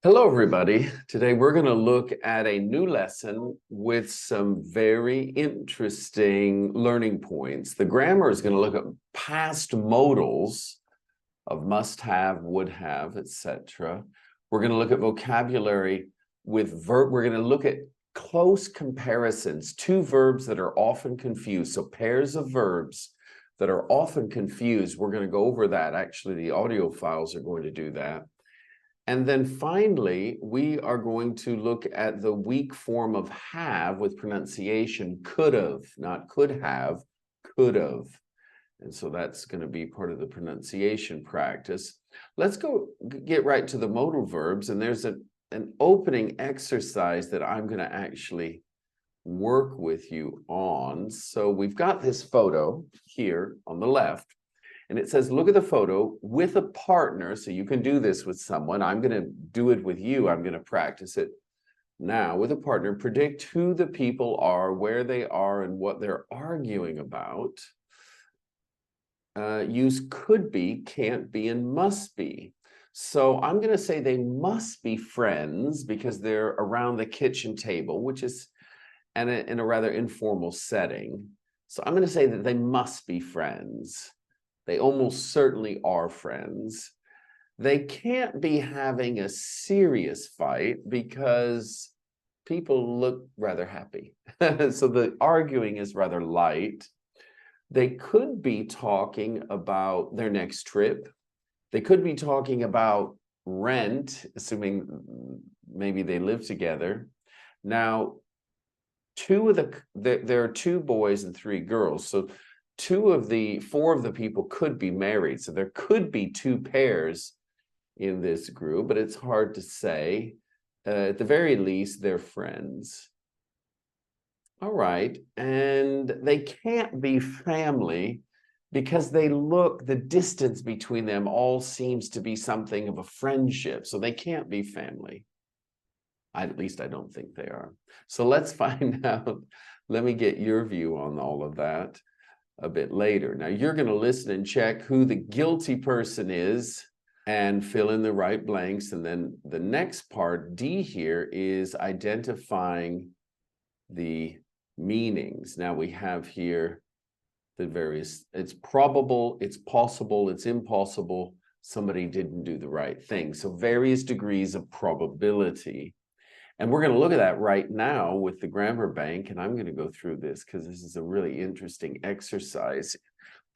Hello, everybody. Today we're going to look at a new lesson with some very interesting learning points. The grammar is going to look at past modals of must have, would have, etc. We're going to look at vocabulary with verb. We're going to look at close comparisons, two verbs that are often confused. So pairs of verbs that are often confused. We're going to go over that. Actually, the audio files are going to do that. And then finally, we are going to look at the weak form of have with pronunciation, could have, not could have, could have. And so that's going to be part of the pronunciation practice. Let's go get right to the modal verbs. And there's an opening exercise that I'm going to actually work with you on. So we've got this photo here on the left. And it says, look at the photo with a partner. So you can do this with someone. I'm going to do it with you. I'm going to practice it now with a partner. Predict who the people are, where they are, and what they're arguing about. Use could be, can't be, and must be. So I'm going to say they must be friends because they're around the kitchen table, which is in a rather informal setting. So I'm going to say that they must be friends. They almost certainly are friends. They can't be having a serious fight because people look rather happy. So the arguing is rather light. They could be talking about their next trip. They could be talking about rent, assuming maybe they live together. Now, there are two boys and three girls. So four of the people could be married. So there could be two pairs in this group, but it's hard to say. At the very least, they're friends. All right. And they can't be family because the distance between them all seems to be something of a friendship. So they can't be family. At least I don't think they are. So let's find out. Let me get your view on all of that a bit later. Now you're going to listen and check who the guilty person is and fill in the right blanks. And then the next part, D here, is identifying the meanings. Now we have here the various, it's probable, it's possible, it's impossible, somebody didn't do the right thing. So various degrees of probability. And we're going to look at that right now with the grammar bank. And I'm going to go through this because this is a really interesting exercise,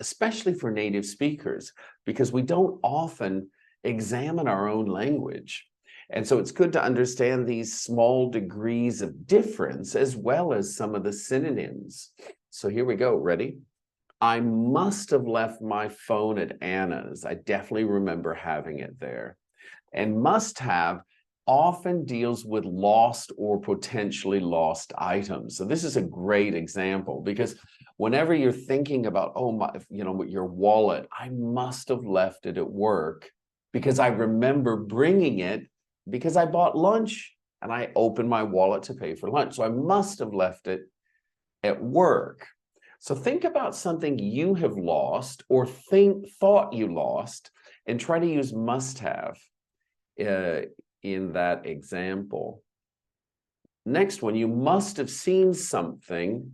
especially for native speakers, because we don't often examine our own language. And so it's good to understand these small degrees of difference as well as some of the synonyms. So here we go. Ready? I must have left my phone at Anna's. I definitely remember having it there. And must have often deals with lost or potentially lost items. So this is a great example because whenever you're thinking about, your wallet, I must have left it at work because I remember bringing it because I bought lunch and I opened my wallet to pay for lunch. So I must have left it at work. So think about something you have lost or thought you lost and try to use must have in that example. Next one, you must have seen something.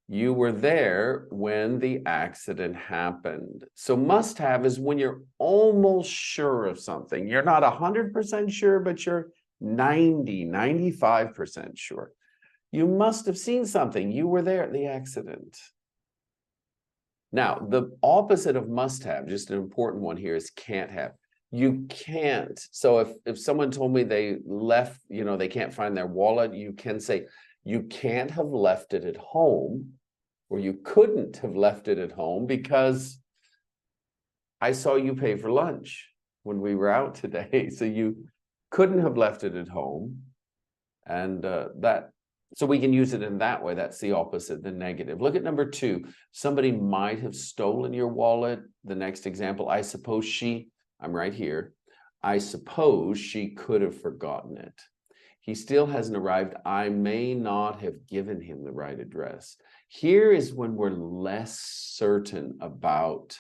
You were there when the accident happened. So must have is when you're almost sure of something. You're not 100% sure, but you're 95% sure. You must have seen something. You were there at the accident. Now, the opposite of must have, just an important one here, is can't have. You can't. So if someone told me they left, they can't find their wallet, you can say, you can't have left it at home, or you couldn't have left it at home because I saw you pay for lunch when we were out today. So you couldn't have left it at home. And so we can use it in that way. That's the opposite, the negative. Look at number 2. Somebody might have stolen your wallet. The next example, I suppose I'm right here. I suppose she could have forgotten it. He still hasn't arrived. I may not have given him the right address. Here is when we're less certain about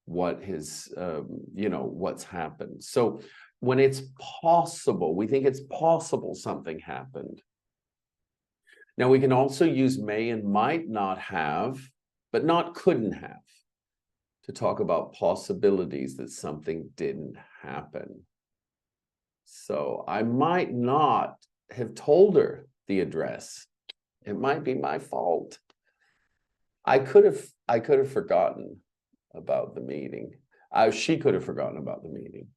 what what's happened. So when it's possible, we think it's possible something happened. Now, we can also use may and might not have, but not couldn't have, to talk about possibilities that something didn't happen. So I might not have told her the address. It might be my fault. I could have forgotten about the meeting. She could have forgotten about the meeting.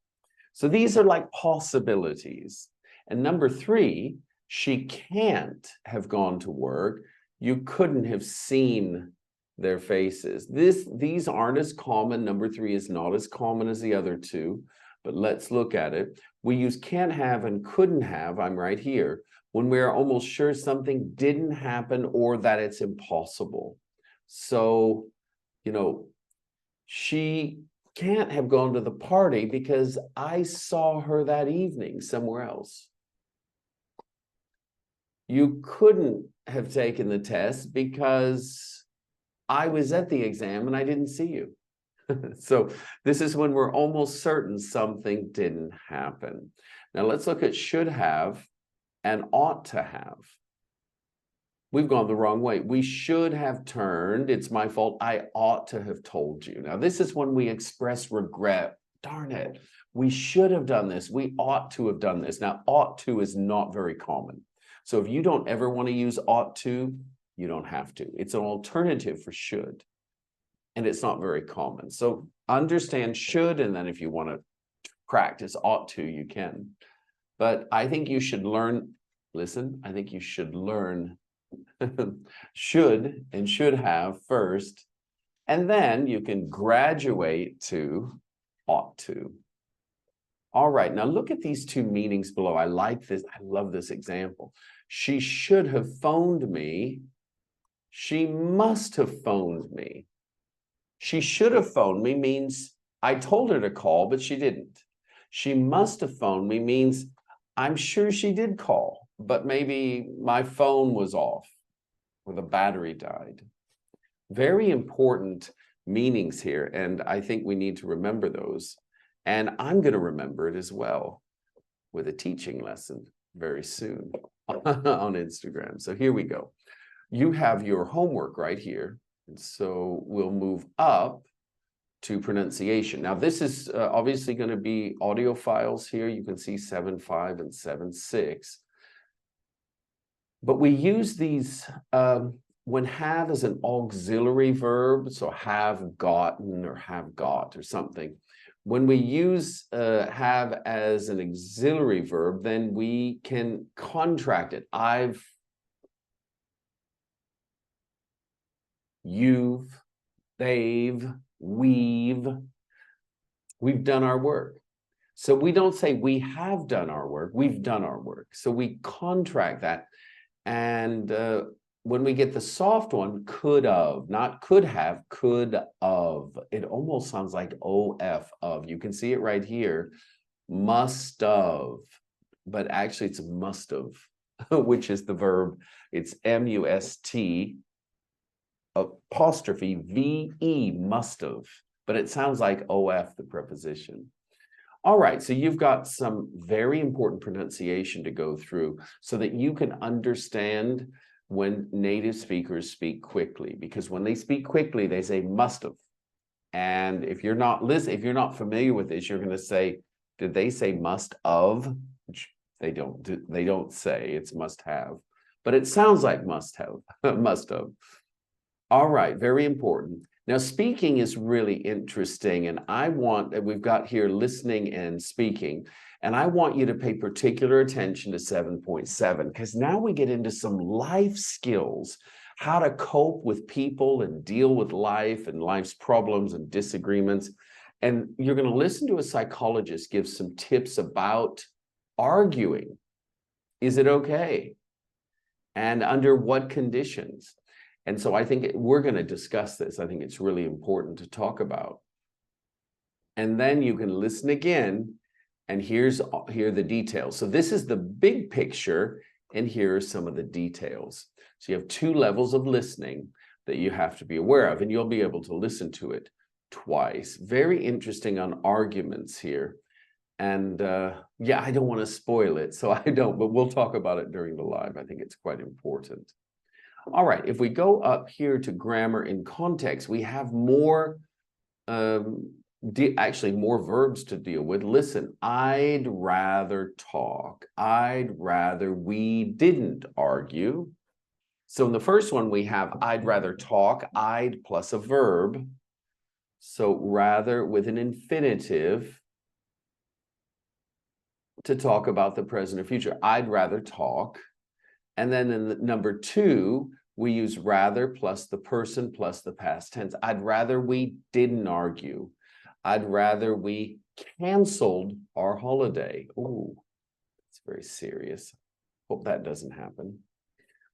So these are like possibilities. And number 3, she can't have gone to work. You couldn't have seen their faces. These aren't as common. Number 3 is not as common as the other 2, but let's look at it. We use can't have and couldn't have, I'm right here, when we're almost sure something didn't happen or that it's impossible. So, you know, she can't have gone to the party because I saw her that evening somewhere else. You couldn't have taken the test because I was at the exam and I didn't see you. So this is when we're almost certain something didn't happen. Now let's look at should have and ought to have. We've gone the wrong way. We should have turned. It's my fault. I ought to have told you. Now, this is when we express regret. Darn it. We should have done this. We ought to have done this. Now, ought to is not very common. So if you don't ever want to use ought to, you don't have to. It's an alternative for should. And it's not very common. So understand should, and then if you want to practice ought to, you can. But I think you should learn, listen, I think you should learn should and should have first, and then you can graduate to ought to. All right, now look at these 2 meanings below. I like this. I love this example. She should have phoned me. She must have phoned me. She should have phoned me means I told her to call, but she didn't. She must have phoned me means I'm sure she did call, but maybe my phone was off or the battery died. Very important meanings here, and I think we need to remember those. And I'm going to remember it as well with a teaching lesson very soon on Instagram. So here we go. You have your homework right here. And so we'll move up to pronunciation. Now, this is obviously going to be audio files here. You can see 7.5 and 7.6. But we use these when have is an auxiliary verb, so have gotten or have got or something. When we use have as an auxiliary verb, then we can contract it. I've, you've, they've, we've done our work. So we don't say we have done our work, we've done our work. So we contract that. And when we get the soft one, could of, not could have, could of. It almost sounds like OF of. You can see it right here. Must of. But actually it's must of, which is the verb. It's M-U-S-T apostrophe V-E, must have. But it sounds like OF, the preposition. All right, so you've got some very important pronunciation to go through so that you can understand when native speakers speak quickly, because when they speak quickly, they say must have. And if you're not familiar with this, you're going to say, did they say must of? Which they don't say, it's must have. But it sounds like must have, must have. All right, very important. Now, speaking is really interesting, and we've got here listening and speaking, and I want you to pay particular attention to 7.7, because now we get into some life skills, how to cope with people and deal with life and life's problems and disagreements. And you're going to listen to a psychologist give some tips about arguing. Is it okay? And under what conditions? And so I think we're going to discuss this. I think it's really important to talk about. And then you can listen again, and here are the details. So this is the big picture, and here are some of the details. So you have 2 levels of listening that you have to be aware of, and you'll be able to listen to it twice. Very interesting on arguments here. And yeah, I don't want to spoil it, so I don't, but we'll talk about it during the live. I think it's quite important. All right, if we go up here to grammar in context, we have more, actually more verbs to deal with. Listen, I'd rather talk. I'd rather we didn't argue. So in the first one, we have I'd rather talk, I'd plus a verb. So rather with an infinitive to talk about the present or future. I'd rather talk. And then in the number two, we use rather plus the person plus the past tense. I'd rather we didn't argue. I'd rather we canceled our holiday. Oh, it's very serious. Hope that doesn't happen.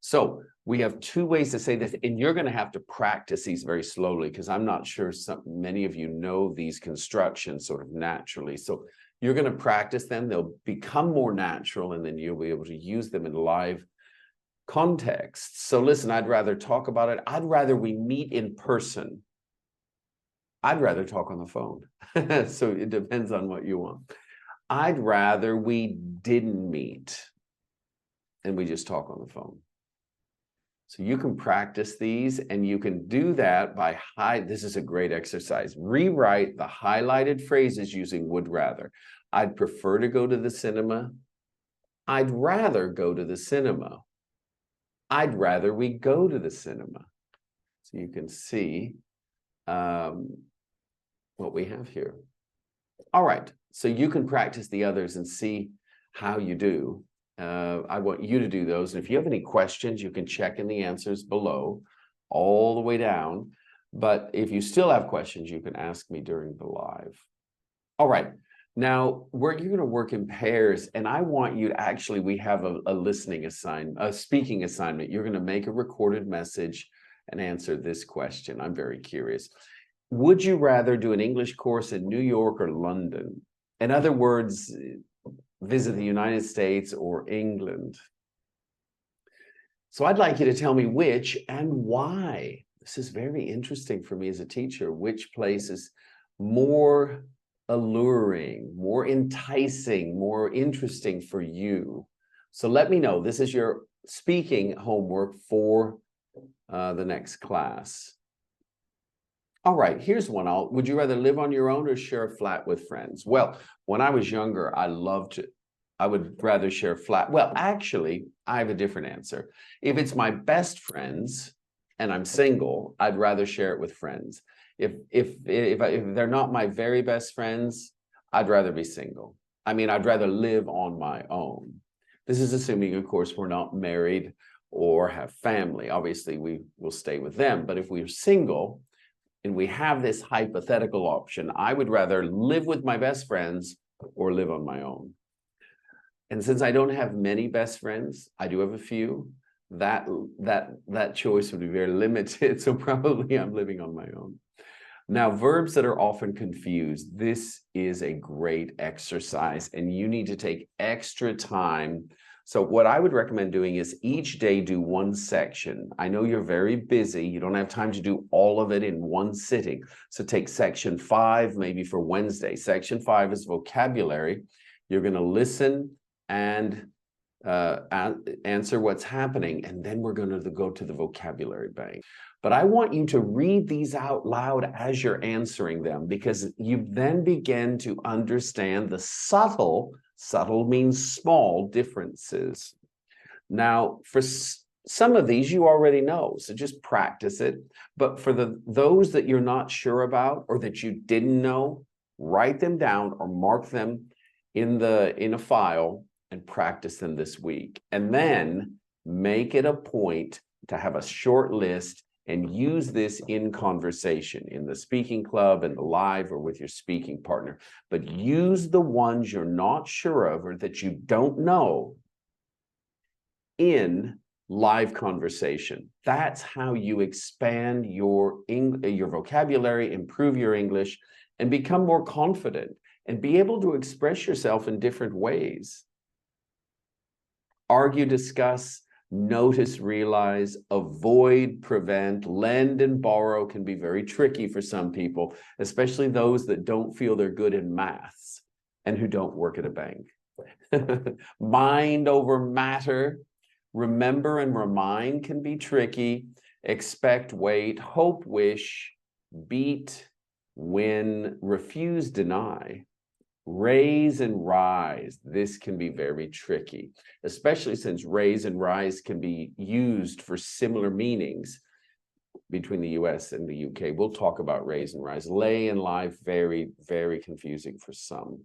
So we have two ways to say this, and you're going to have to practice these very slowly because I'm not sure many of you know these constructions sort of naturally. So you're going to practice them. They'll become more natural, and then you'll be able to use them in live context. So listen, I'd rather talk about it. I'd rather we meet in person. I'd rather talk on the phone. So it depends on what you want. I'd rather we didn't meet and we just talk on the phone. So you can practice these, and you can do that by this is a great exercise. Rewrite the highlighted phrases using would rather. I'd prefer to go to the cinema. I'd rather go to the cinema. I'd rather we go to the cinema. So you can see what we have here. All right, so you can practice the others and see how you do. I want you to do those. And if you have any questions, you can check in the answers below all the way down. But if you still have questions, you can ask me during the live. All right. Now, you're going to work in pairs, and I want you to actually, we have a listening assignment, a speaking assignment. You're going to make a recorded message and answer this question. I'm very curious. Would you rather do an English course in New York or London? In other words, visit the United States or England. So I'd like you to tell me which and why. This is very interesting for me as a teacher. Which place is more alluring, more enticing, more interesting for you? So let me know. This is your speaking homework for the next class. All right, here's one. Would you rather live on your own or share a flat with friends? Well, when I was younger, I would rather share a flat. Well, actually, I have a different answer. If it's my best friends and I'm single, I'd rather share it with friends. If they're not my very best friends, I'd rather be single. I mean, I'd rather live on my own. This is assuming, of course, we're not married or have family. Obviously, we will stay with them. But if we're single, and we have this hypothetical option, I would rather live with my best friends or live on my own. And since I don't have many best friends, I do have a few, that choice would be very limited. So probably I'm living on my own. Now, verbs that are often confused. This is a great exercise, and you need to take extra time. So what I would recommend doing is each day do one section. I know you're very busy. You don't have time to do all of it in one sitting. So take section 5, maybe for Wednesday. Section 5 is vocabulary. You're going to listen and answer what's happening, and then we're going to go to the vocabulary bank. But I want you to read these out loud as you're answering them, because you then begin to understand the subtle means small differences. Now, for some of these you already know, so just practice it. But for those that you're not sure about or that you didn't know, write them down or mark them in a file and practice them this week. And then make it a point to have a short list and use this in conversation, in the speaking club, in the live, or with your speaking partner. But use the ones you're not sure of or that you don't know in live conversation. That's how you expand your vocabulary, improve your English, and become more confident and be able to express yourself in different ways. Argue, discuss, notice, realize, avoid, prevent, lend, and borrow can be very tricky for some people, especially those that don't feel they're good in maths. and who don't work at a bank. Mind over matter. Remember and remind can be tricky. Expect, wait, hope, wish, beat, win, refuse, deny. Raise and rise. This can be very tricky, especially since raise and rise can be used for similar meanings between the US and the UK. We'll talk about raise and rise. Lay and lie, very, very confusing for some,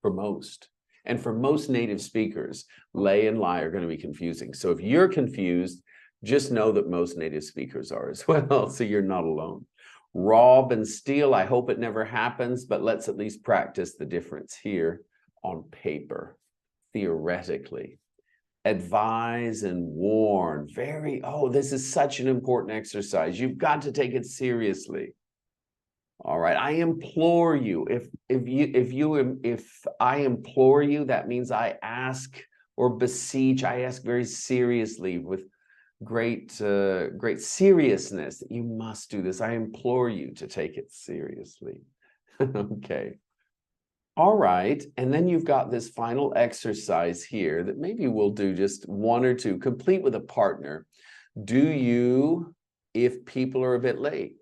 for most. And for most native speakers, lay and lie are going to be confusing. So if you're confused, just know that most native speakers are as well, so you're not alone. Rob and steal, I hope it never happens, but let's at least practice the difference here on paper, theoretically. Advise and warn, this is such an important exercise. You've got to take it seriously. All right, I implore you. If I implore you, that means I ask or beseech. I ask very seriously with great seriousness that you must do this. I implore you to take it seriously. Okay. All right, and then you've got this final exercise here that maybe we'll do just one or two, complete with a partner. Do you, if people are a bit late?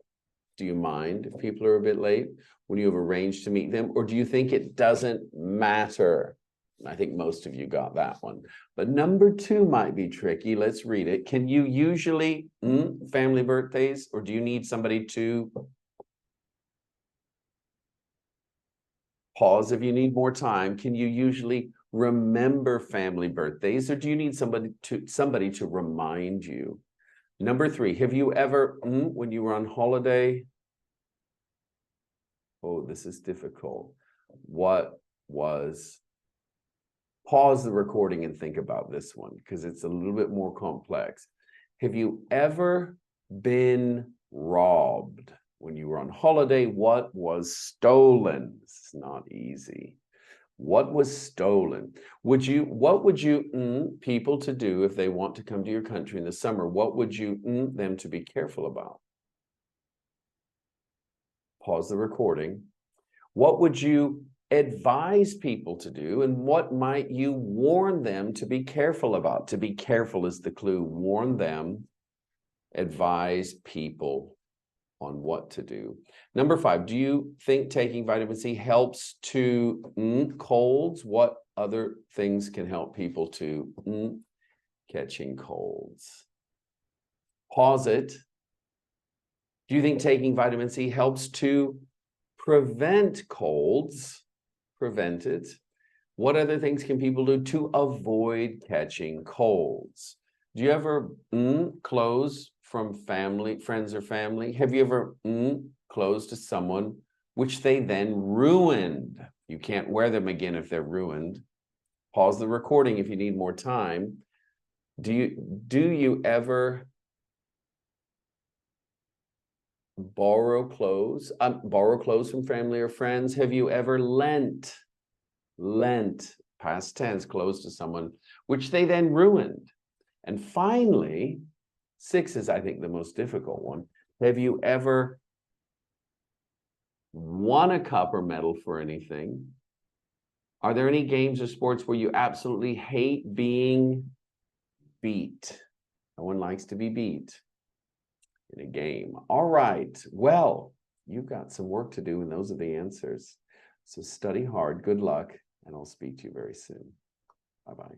Do you mind if people are a bit late when you have arranged to meet them? Or do you think it doesn't matter? I think most of you got that one. But number 2 might be tricky. Let's read it. Can you usually, family birthdays, or do you need somebody to pause if you need more time? Can you usually remember family birthdays, or do you need somebody to remind you? Number 3, have you ever, when you were on holiday? Oh, this is difficult. What was, pause the recording and think about this one because it's a little bit more complex. Have you ever been robbed? When you were on holiday, what was stolen? This is not easy. What was stolen? What would you people to do if they want to come to your country in the summer? What would you them to be careful about? Pause the recording. What would you advise people to do, and what might you warn them to be careful about? To be careful is the clue. Warn them, advise people on what to do. Number 5, do you think taking vitamin C helps to colds? What other things can help people to catching colds? Pause it. Do you think taking vitamin C helps to prevent colds? Prevent it. What other things can people do to avoid catching colds? Do you ever clothes from family, friends or family? Have you ever clothes to someone which they then ruined? You can't wear them again if they're ruined. Pause the recording if you need more time. Do you ever borrow clothes from family or friends? Have you ever lent past tense clothes to someone which they then ruined? And finally, 6 is, I think, the most difficult one. Have you ever won a cup or medal for anything? Are there any games or sports where you absolutely hate being beat? No one likes to be beat in a game. All right, well, you've got some work to do, and those are the answers. So study hard, good luck, and I'll speak to you very soon. Bye-bye.